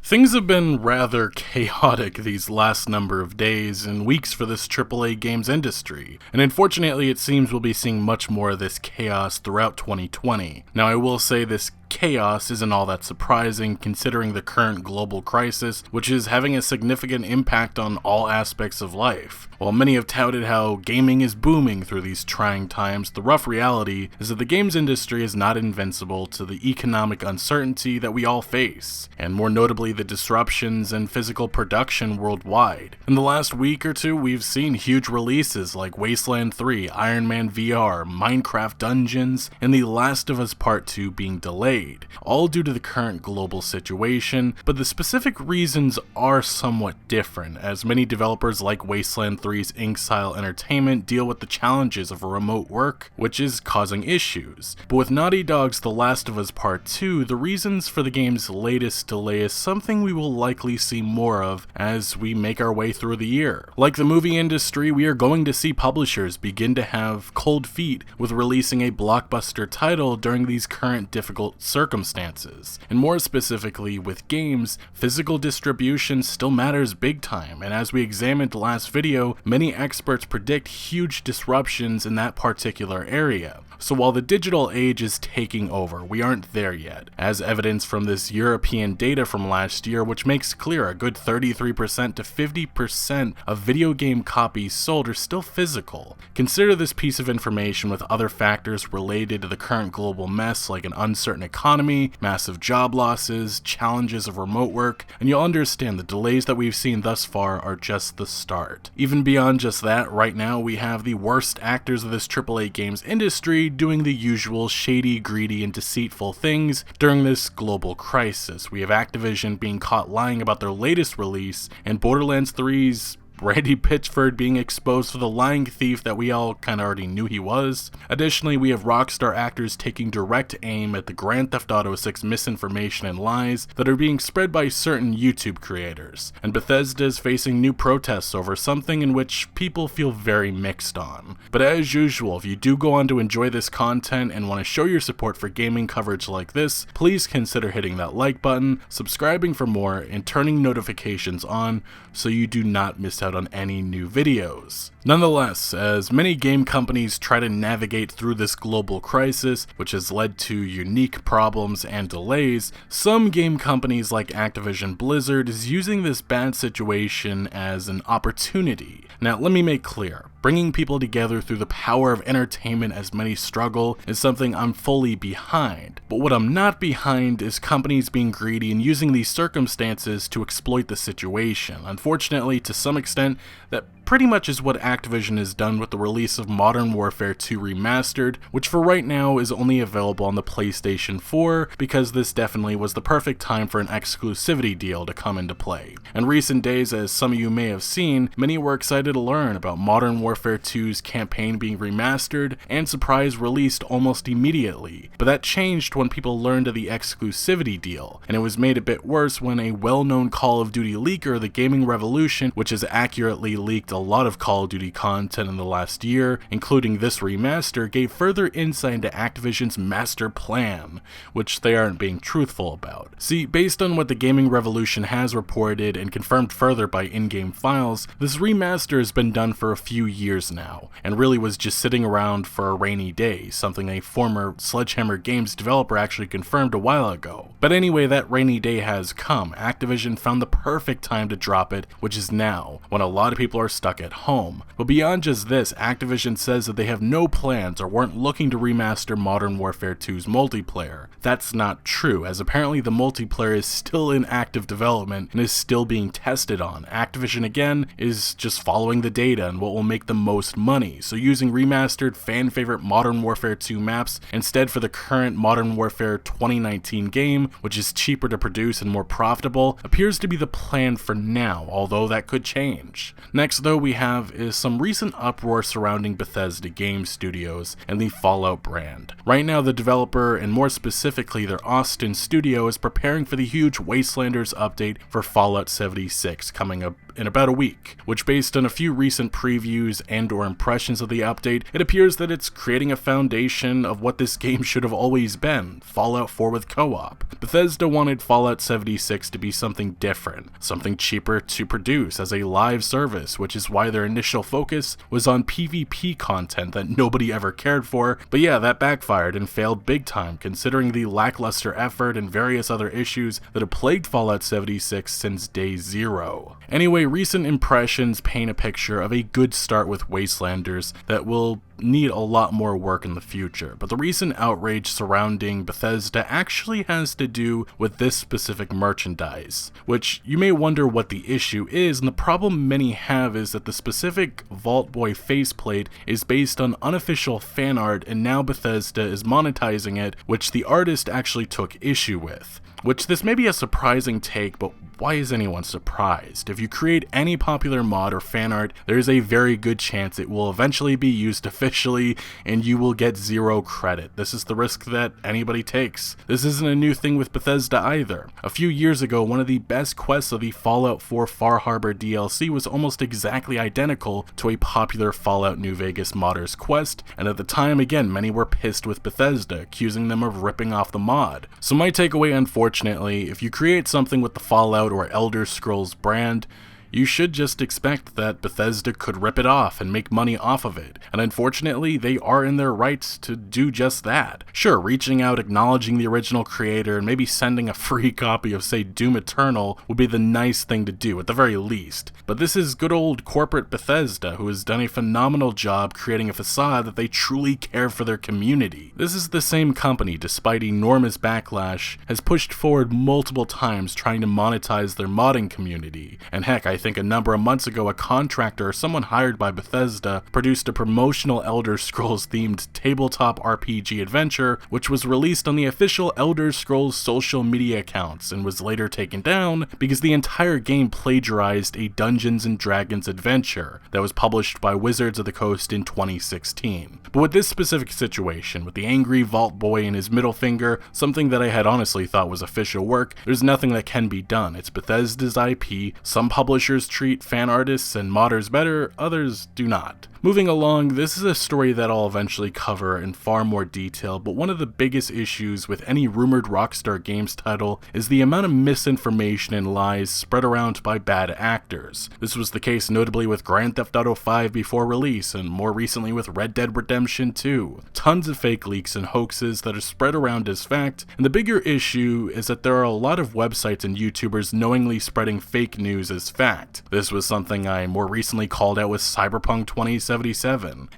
Things have been rather chaotic these last number of days and weeks for this AAA games industry, and unfortunately it seems we'll be seeing much more of this chaos throughout 2020. Now I will say this chaos isn't all that surprising considering the current global crisis, which is having a significant impact on all aspects of life. While many have touted how gaming is booming through these trying times, the rough reality is that the games industry is not invincible to the economic uncertainty that we all face, and more notably the disruptions in physical production worldwide. In the last week or two, we've seen huge releases like Wasteland 3, Iron Man VR, Minecraft Dungeons, and The Last of Us Part 2 being delayed, all due to the current global situation, but the specific reasons are somewhat different, as many developers like Wasteland 3's Inxile Entertainment deal with the challenges of remote work, which is causing issues. But with Naughty Dog's The Last of Us Part 2, the reasons for the game's latest delay is something we will likely see more of as we make our way through the year. Like the movie industry, we are going to see publishers begin to have cold feet with releasing a blockbuster title during these current difficult circumstances. And more specifically, with games, physical distribution still matters big time, and as we examined last video, many experts predict huge disruptions in that particular area. So while the digital age is taking over, we aren't there yet, as evidenced from this European data from last year, which makes clear a good 33% to 50% of video game copies sold are still physical. Consider this piece of information with other factors related to the current global mess like an uncertain economy, massive job losses, challenges of remote work, and you'll understand the delays that we've seen thus far are just the start. Even beyond just that, right now we have the worst actors of this AAA games industry doing the usual shady, greedy, and deceitful things during this global crisis. We have Activision being caught lying about their latest release, and Borderlands 3's Randy Pitchford being exposed for the lying thief that we all kinda already knew he was. Additionally, we have Rockstar actors taking direct aim at the Grand Theft Auto 6 misinformation and lies that are being spread by certain YouTube creators. And Bethesda is facing new protests over something in which people feel very mixed on. But as usual, if you do go on to enjoy this content and want to show your support for gaming coverage like this, please consider hitting that like button, subscribing for more, and turning notifications on so you do not miss out on any new videos. Nonetheless, as many game companies try to navigate through this global crisis, which has led to unique problems and delays, some game companies like Activision Blizzard is using this bad situation as an opportunity. Now, let me make clear, bringing people together through the power of entertainment as many struggle is something I'm fully behind. But what I'm not behind is companies being greedy and using these circumstances to exploit the situation. Unfortunately, to some extent, that pretty much is what Activision has done with the release of Modern Warfare 2 Remastered, which for right now is only available on the PlayStation 4 because this definitely was the perfect time for an exclusivity deal to come into play. In recent days, as some of you may have seen, many were excited to learn about Modern Warfare 2's campaign being remastered and surprise released almost immediately. But that changed when people learned of the exclusivity deal, and it was made a bit worse when a well-known Call of Duty leaker, the Gaming Revolution, which has accurately leaked a lot of Call of Duty content in the last year, including this remaster, gave further insight into Activision's master plan, which they aren't being truthful about. See, based on what the Gaming Revolution has reported and confirmed further by in-game files, this remaster has been done for a few years now, and really was just sitting around for a rainy day, something a former Sledgehammer Games developer actually confirmed a while ago. But anyway, that rainy day has come. Activision found the perfect time to drop it, which is now, when a lot of people are stuck at home. But beyond just this, Activision says that they have no plans or weren't looking to remaster Modern Warfare 2's multiplayer. That's not true, as apparently the multiplayer is still in active development and is still being tested on. Activision again is just following the data and what will make the most money, so using remastered fan favorite Modern Warfare 2 maps instead for the current Modern Warfare 2019 game, which is cheaper to produce and more profitable, appears to be the plan for now, although that could change. Next though we have is some recent uproar surrounding Bethesda Game Studios and the Fallout brand. Right now the developer, and more specifically their Austin studio, is preparing for the huge Wastelanders update for Fallout 76 coming up in about a week, which based on a few recent previews views and or impressions of the update, it appears that it's creating a foundation of what this game should have always been, Fallout 4 with co-op. Bethesda wanted Fallout 76 to be something different, something cheaper to produce as a live service, which is why their initial focus was on PvP content that nobody ever cared for, but yeah, that backfired and failed big time considering the lackluster effort and various other issues that have plagued Fallout 76 since day zero. Anyway, recent impressions paint a picture of a good start with Wastelanders that will need a lot more work in the future, but the recent outrage surrounding Bethesda actually has to do with this specific merchandise, which you may wonder what the issue is, and the problem many have is that the specific Vault Boy faceplate is based on unofficial fan art, and now Bethesda is monetizing it, which the artist actually took issue with. Which this may be a surprising take, but why is anyone surprised? If you create any popular mod or fan art, there is a very good chance it will eventually be used officially and you will get zero credit. This is the risk that anybody takes. This isn't a new thing with Bethesda either. A few years ago, one of the best quests of the Fallout 4 Far Harbor DLC was almost exactly identical to a popular Fallout New Vegas modders quest, and at the time, again, many were pissed with Bethesda, accusing them of ripping off the mod. So my takeaway, unfortunately, if you create something with the Fallout or Elder Scrolls brand, you should just expect that Bethesda could rip it off and make money off of it, and unfortunately they are in their rights to do just that. Sure, reaching out, acknowledging the original creator, and maybe sending a free copy of, say, Doom Eternal would be the nice thing to do at the very least, but this is good old corporate Bethesda, who has done a phenomenal job creating a facade that they truly care for their community. This is the same company, despite enormous backlash, has pushed forward multiple times trying to monetize their modding community, and heck, I think a number of months ago a contractor or someone hired by Bethesda produced a promotional Elder Scrolls themed tabletop RPG adventure which was released on the official Elder Scrolls social media accounts and was later taken down because the entire game plagiarized a Dungeons & Dragons adventure that was published by Wizards of the Coast in 2016. But with this specific situation, with the angry Vault Boy and his middle finger, something that I had honestly thought was official work, there's nothing that can be done. It's Bethesda's IP. Some publishers treat fan artists and modders better, others do not. Moving along, this is a story that I'll eventually cover in far more detail, but one of the biggest issues with any rumored Rockstar Games title is the amount of misinformation and lies spread around by bad actors. This was the case notably with Grand Theft Auto 5 before release, and more recently with Red Dead Redemption 2. Tons of fake leaks and hoaxes that are spread around as fact, and the bigger issue is that there are a lot of websites and YouTubers knowingly spreading fake news as fact. This was something I more recently called out with Cyberpunk 2077,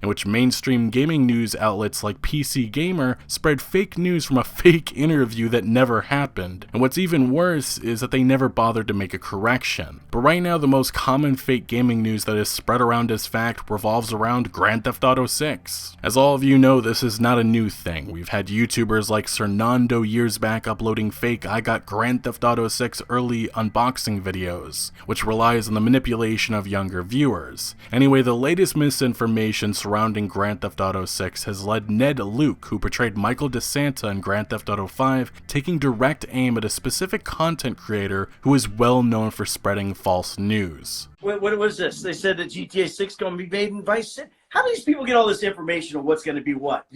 in which mainstream gaming news outlets like PC Gamer spread fake news from a fake interview that never happened, and what's even worse is that they never bothered to make a correction. But right now the most common fake gaming news that is spread around as fact revolves around Grand Theft Auto 6. As all of you know, this is not a new thing. We've had YouTubers like Sernando years back uploading fake I got Grand Theft Auto 6 early unboxing videos, which relies on the manipulation of younger viewers. Anyway, the latest misinformation surrounding Grand Theft Auto 6 has led Ned Luke, who portrayed Michael DeSanta in Grand Theft Auto 5, taking direct aim at a specific content creator who is well known for spreading false news. What was this? They said that GTA 6 is going to be made in Vice City. How do these people get all this information on what's going to be what?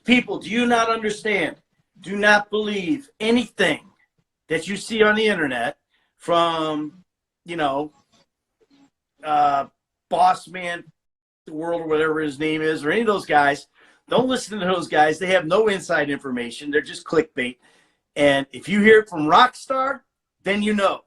People, do you not understand? Do not believe anything that you see on the internet from, Boss Man the World or whatever his name is, or any of those guys. Don't listen to those guys. They have no inside information. They're just clickbait. And if you hear it from Rockstar, then you know.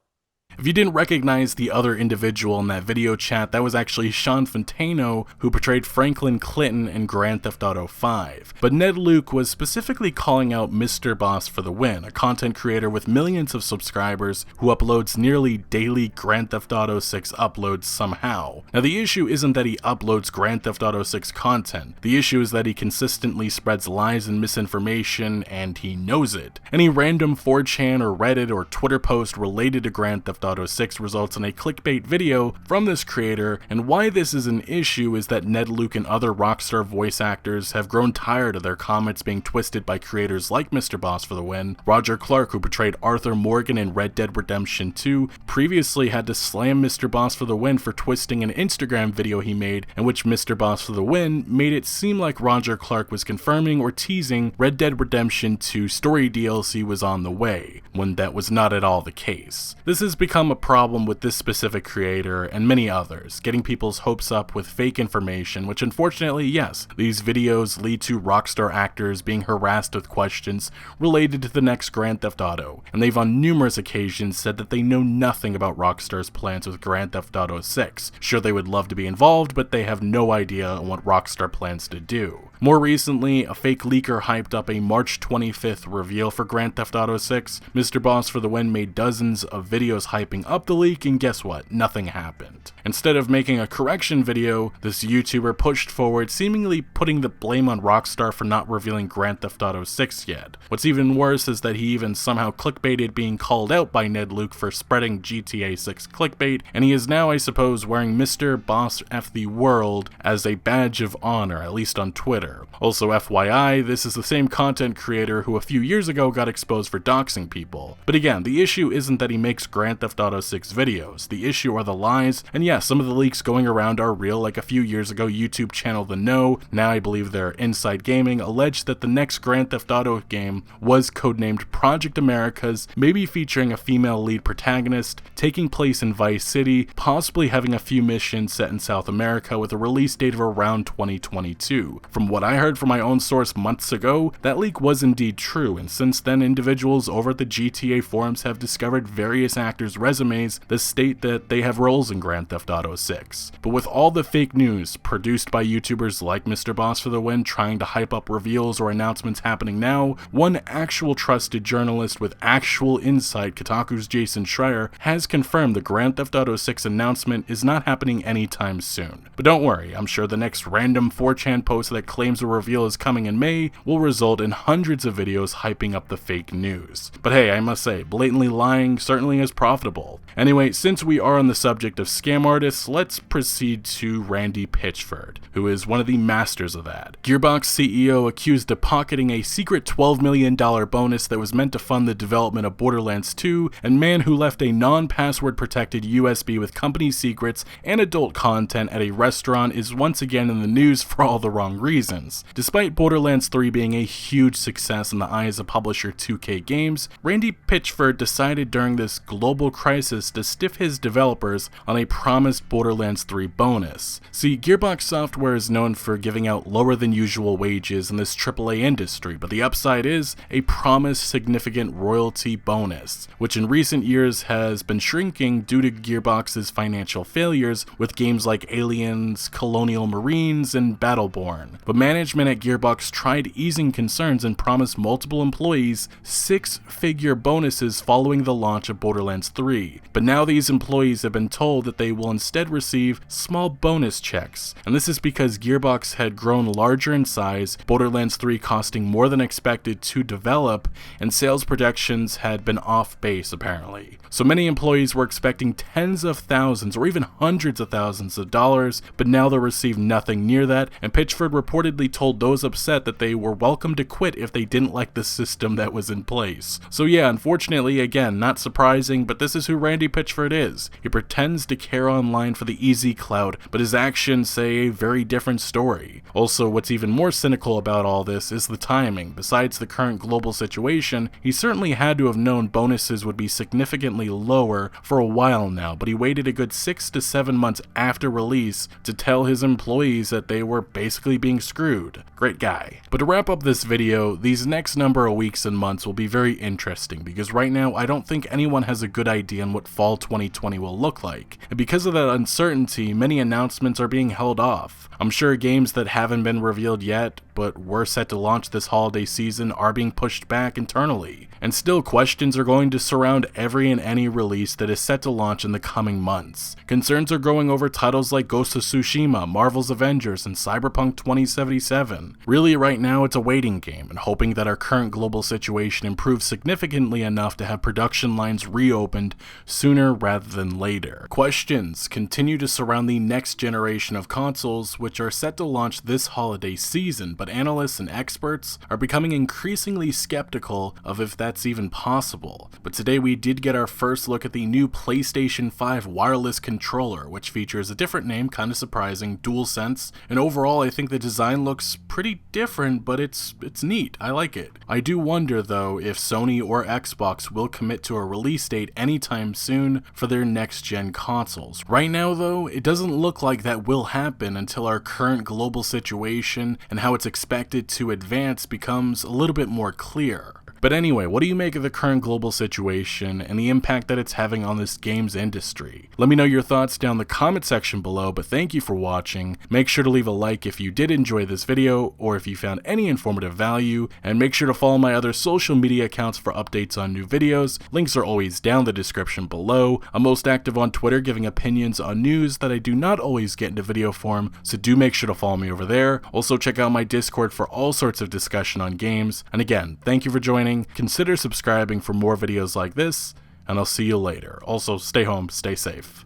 If you didn't recognize the other individual in that video chat, that was actually Sean Fontano, who portrayed Franklin Clinton in Grand Theft Auto 5. But Ned Luke was specifically calling out Mr. Boss for the win, a content creator with millions of subscribers who uploads nearly daily Grand Theft Auto 6 uploads somehow. Now the issue isn't that he uploads Grand Theft Auto 6 content, the issue is that he consistently spreads lies and misinformation, and he knows it. Any random 4chan or Reddit or Twitter post related to Grand Theft Auto Auto 6 results in a clickbait video from this creator, and why this is an issue is that Ned Luke and other Rockstar voice actors have grown tired of their comments being twisted by creators like Mr. Boss for the Win. Roger Clark, who portrayed Arthur Morgan in Red Dead Redemption 2, previously had to slam Mr. Boss for the Win for twisting an Instagram video he made, in which Mr. Boss for the Win made it seem like Roger Clark was confirming or teasing Red Dead Redemption 2 story DLC was on the way, when that was not at all the case. This has become a problem with this specific creator and many others, getting people's hopes up with fake information, which unfortunately, yes, these videos lead to Rockstar actors being harassed with questions related to the next Grand Theft Auto, and they've on numerous occasions said that they know nothing about Rockstar's plans with Grand Theft Auto 6. Sure, they would love to be involved, but they have no idea on what Rockstar plans to do. More recently, a fake leaker hyped up a March 25th reveal for Grand Theft Auto 6. Mr. Boss for the Win made dozens of videos hyping up the leak, and guess what? Nothing happened. Instead of making a correction video, this YouTuber pushed forward, seemingly putting the blame on Rockstar for not revealing Grand Theft Auto 6 yet. What's even worse is that he even somehow clickbaited being called out by Ned Luke for spreading GTA 6 clickbait, and he is now, I suppose, wearing Mr. Boss F the World as a badge of honor, at least on Twitter. Also, FYI, this is the same content creator who a few years ago got exposed for doxing people. But again, the issue isn't that he makes Grand Theft Auto 6 videos. The issue are the lies, and yes, some of the leaks going around are real. Like a few years ago, YouTube channel The Know, now I believe they're Inside Gaming, alleged that the next Grand Theft Auto game was codenamed Project Americas, maybe featuring a female lead protagonist, taking place in Vice City, possibly having a few missions set in South America with a release date of around 2022. From what I heard from my own source months ago, that leak was indeed true, and since then individuals over at the GTA forums have discovered various actors' resumes that state that they have roles in Grand Theft Auto 6. But with all the fake news produced by YouTubers like Mr. Boss for the Win trying to hype up reveals or announcements happening now, one actual trusted journalist with actual insight, Kotaku's Jason Schreier, has confirmed the Grand Theft Auto 6 announcement is not happening anytime soon. But don't worry, I'm sure the next random 4chan post that claims a reveal is coming in May will result in hundreds of videos hyping up the fake news. But hey, I must say, blatantly lying certainly is profitable. Anyway, since we are on the subject of scam artists, let's proceed to Randy Pitchford, who is one of the masters of that. Gearbox CEO accused of pocketing a secret $12 million bonus that was meant to fund the development of Borderlands 2, and man who left a non-password protected USB with company secrets and adult content at a restaurant is once again in the news for all the wrong reasons. Despite Borderlands 3 being a huge success in the eyes of publisher 2K Games, Randy Pitchford decided during this global crisis to stiff his developers on a promised Borderlands 3 bonus. See, Gearbox Software is known for giving out lower than usual wages in this AAA industry, but the upside is a promised significant royalty bonus, which in recent years has been shrinking due to Gearbox's financial failures with games like Aliens, Colonial Marines, and Battleborn. But management at Gearbox tried easing concerns and promised multiple employees six-figure bonuses following the launch of Borderlands 3. But now these employees have been told that they will instead receive small bonus checks, and this is because Gearbox had grown larger in size, Borderlands 3 costing more than expected to develop, and sales projections had been off base apparently. So many employees were expecting tens of thousands or even hundreds of thousands of dollars, but now they'll receive nothing near that, and Pitchford reportedly told those upset that they were welcome to quit if they didn't like the system that was in place. So yeah, unfortunately, again, not surprising, but this is who Randy Pitchford is. He pretends to care online for the easy clout, but his actions say a very different story. Also, what's even more cynical about all this is the timing. Besides the current global situation, he certainly had to have known bonuses would be significantly lower for a while now, but he waited a good 6 to 7 months after release to tell his employees that they were basically being screwed. Great guy. But to wrap up this video, these next number of weeks and months will be very interesting because right now I don't think anyone has a good idea on what fall 2020 will look like. And because of that uncertainty, many announcements are being held off. I'm sure games that haven't been revealed yet, but were set to launch this holiday season are being pushed back internally. And still, questions are going to surround every and any release that is set to launch in the coming months. Concerns are growing over titles like Ghost of Tsushima, Marvel's Avengers, and Cyberpunk 2077. Really, right now it's a waiting game, and hoping that our current global situation improves significantly enough to have production lines reopened sooner rather than later. Questions continue to surround the next generation of consoles, which are set to launch this holiday season, but analysts and experts are becoming increasingly skeptical of if that's even possible. But today we did get our first look at the new PlayStation 5 wireless controller, which features a different name, kind of surprising, DualSense, and overall I think the design looks pretty different, but it's neat. I like it. I do wonder though if Sony or Xbox will commit to a release date anytime soon for their next gen consoles. Right now though, it doesn't look like that will happen until our current global situation and how it's expected to advance becomes a little bit more clear. But anyway, what do you make of the current global situation and the impact that it's having on this games industry? Let me know your thoughts down in the comment section below, but thank you for watching. Make sure to leave a like if you did enjoy this video or if you found any informative value, and make sure to follow my other social media accounts for updates on new videos. Links are always down in the description below. I'm most active on Twitter, giving opinions on news that I do not always get into video form, so do make sure to follow me over there. Also check out my Discord for all sorts of discussion on games. And again, thank you for joining. Consider subscribing for more videos like this, and I'll see you later. Also, stay home, stay safe.